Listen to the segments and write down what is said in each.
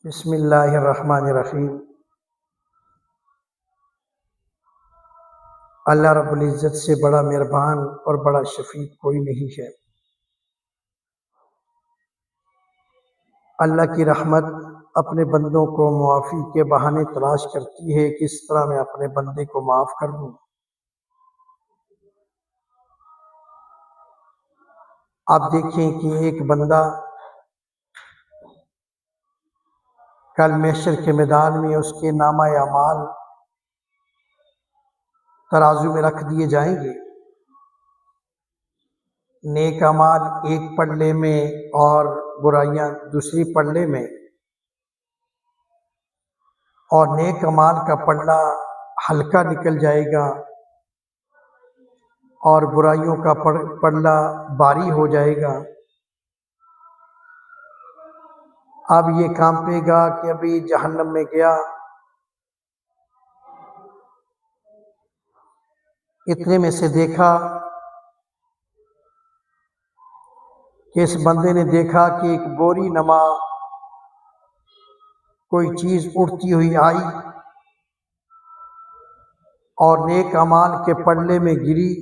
بسم اللہ الرحمن الرحیم۔ اللہ رب العزت سے بڑا مہربان اور بڑا شفیق کوئی نہیں ہے۔ اللہ کی رحمت اپنے بندوں کو معافی کے بہانے تلاش کرتی ہے، کس طرح میں اپنے بندے کو معاف کر دوں۔ آپ دیکھیں کہ ایک بندہ کل محشر کے میدان میں اس کے نامہ اعمال ترازو میں رکھ دیے جائیں گے۔ نیک اعمال ایک پلڑے میں اور برائیاں دوسری پلڑے میں، اور نیک اعمال کا پلڑا ہلکا نکل جائے گا اور برائیوں کا پلڑا بھاری ہو جائے گا۔ اب یہ کانپے گا کہ ابھی جہنم میں گیا، اتنے میں سے دیکھا کہ اس بندے نے دیکھا کہ ایک بوری نما کوئی چیز اڑتی ہوئی آئی اور نیک اعمال کے پلڑے میں گری،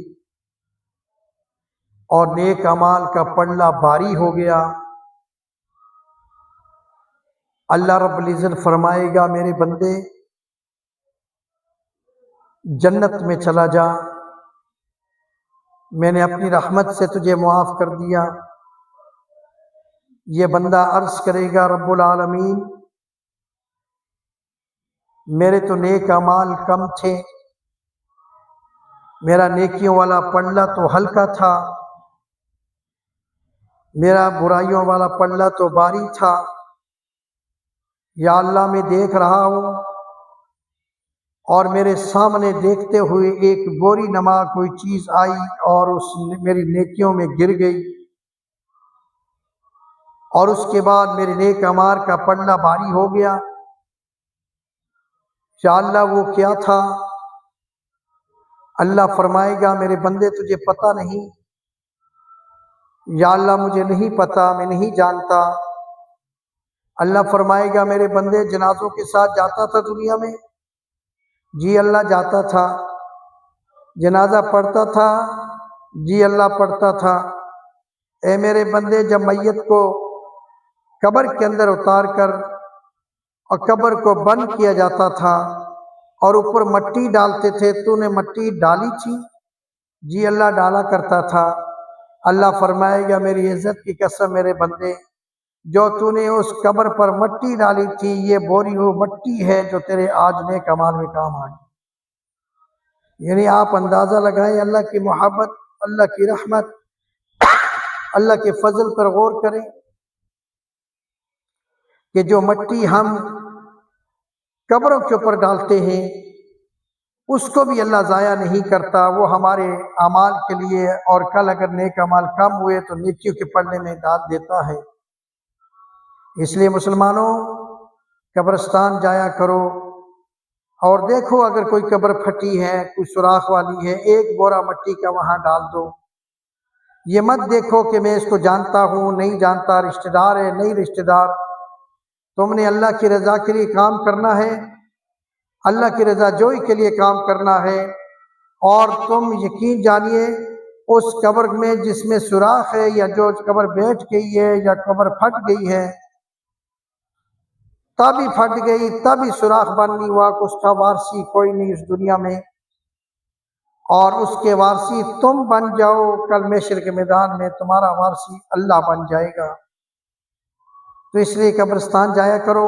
اور نیک اعمال کا پلڑا بھاری ہو گیا۔ اللہ رب العزت فرمائے گا میرے بندے جنت میں چلا جا، میں نے اپنی رحمت سے تجھے معاف کر دیا۔ یہ بندہ عرض کرے گا رب العالمین میرے تو نیک اعمال کم تھے، میرا نیکیوں والا پلڑا تو ہلکا تھا، میرا برائیوں والا پلڑا تو بھاری تھا۔ یا اللہ میں دیکھ رہا ہوں اور میرے سامنے دیکھتے ہوئے ایک بوری نما کوئی چیز آئی اور اس میری نیکیوں میں گر گئی، اور اس کے بعد میرے نیک اعمال کا پلڑا بھاری ہو گیا۔ یا اللہ وہ کیا تھا؟ اللہ فرمائے گا میرے بندے تجھے پتہ نہیں؟ یا اللہ مجھے نہیں پتہ، میں نہیں جانتا۔ اللہ فرمائے گا میرے بندے جنازوں کے ساتھ جاتا تھا دنیا میں؟ جی اللہ جاتا تھا۔ جنازہ پڑھتا تھا؟ جی اللہ پڑھتا تھا۔ اے میرے بندے جب میت کو قبر کے اندر اتار کر اور قبر کو بند کیا جاتا تھا اور اوپر مٹی ڈالتے تھے، تو نے مٹی ڈالی تھی؟ جی اللہ ڈالا کرتا تھا۔ اللہ فرمائے گا میری عزت کی قسم میرے بندے جو تو نے اس قبر پر مٹی ڈالی تھی، یہ بوری وہ مٹی ہے جو تیرے آج نیک اعمال میں کام آئی۔ یعنی آپ اندازہ لگائیں اللہ کی محبت، اللہ کی رحمت، اللہ کے فضل پر غور کریں کہ جو مٹی ہم قبروں کے اوپر ڈالتے ہیں اس کو بھی اللہ ضائع نہیں کرتا، وہ ہمارے اعمال کے لیے، اور کل اگر نیک اعمال کم ہوئے تو نیکیوں کے پلڑے میں ڈال دیتا ہے۔ اس لیے مسلمانوں قبرستان جایا کرو اور دیکھو اگر کوئی قبر پھٹی ہے، کوئی سوراخ والی ہے، ایک بورا مٹی کا وہاں ڈال دو۔ یہ مت دیکھو کہ میں اس کو جانتا ہوں نہیں جانتا، رشتہ دار ہے نہیں رشتہ دار۔ تم نے اللہ کی رضا کے لیے کام کرنا ہے، اللہ کی رضا جوئی کے لیے کام کرنا ہے، اور تم یقین جانیے اس قبر میں جس میں سوراخ ہے یا جو قبر بیٹھ گئی ہے یا قبر پھٹ گئی ہے، تبھی پھٹ گئی تبھی سوراخ بند نہیں ہوا، اس کا وارثی کوئی نہیں اس دنیا میں، اور اس کے وارثی تم بن جاؤ، کل محشر کے میدان میں تمہارا وارثی اللہ بن جائے گا۔ تو اس لیے قبرستان جایا کرو،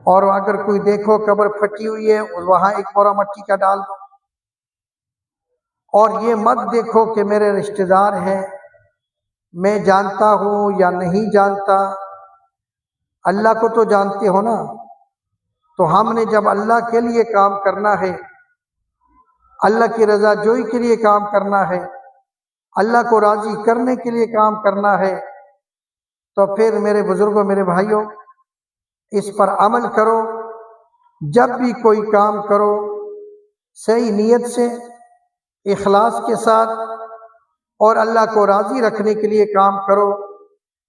اور اگر کوئی دیکھو قبر پھٹی ہوئی ہے وہاں ایک بورا مٹی کا ڈال دو، اور یہ مت دیکھو کہ میرے رشتہ دار ہیں، میں جانتا ہوں یا نہیں جانتا۔ اللہ کو تو جانتے ہو نا، تو ہم نے جب اللہ کے لیے کام کرنا ہے، اللہ کی رضا جوئی کے لیے کام کرنا ہے، اللہ کو راضی کرنے کے لیے کام کرنا ہے، تو پھر میرے بزرگوں میرے بھائیوں اس پر عمل کرو۔ جب بھی کوئی کام کرو صحیح نیت سے، اخلاص کے ساتھ، اور اللہ کو راضی رکھنے کے لیے کام کرو۔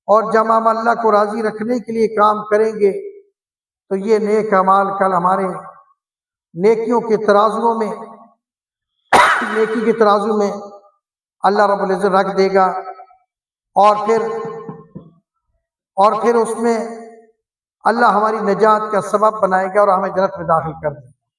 اور جب ہم اللہ کو راضی رکھنے کے لیے کام کریں گے تو یہ نیک اعمال کل ہمارے نیکیوں کے ترازوؤں میں نیکی کے ترازو میں اللہ رب العزت رکھ دے گا، اور پھر اس میں اللہ ہماری نجات کا سبب بنائے گا اور ہمیں جنت میں داخل کر دے گا۔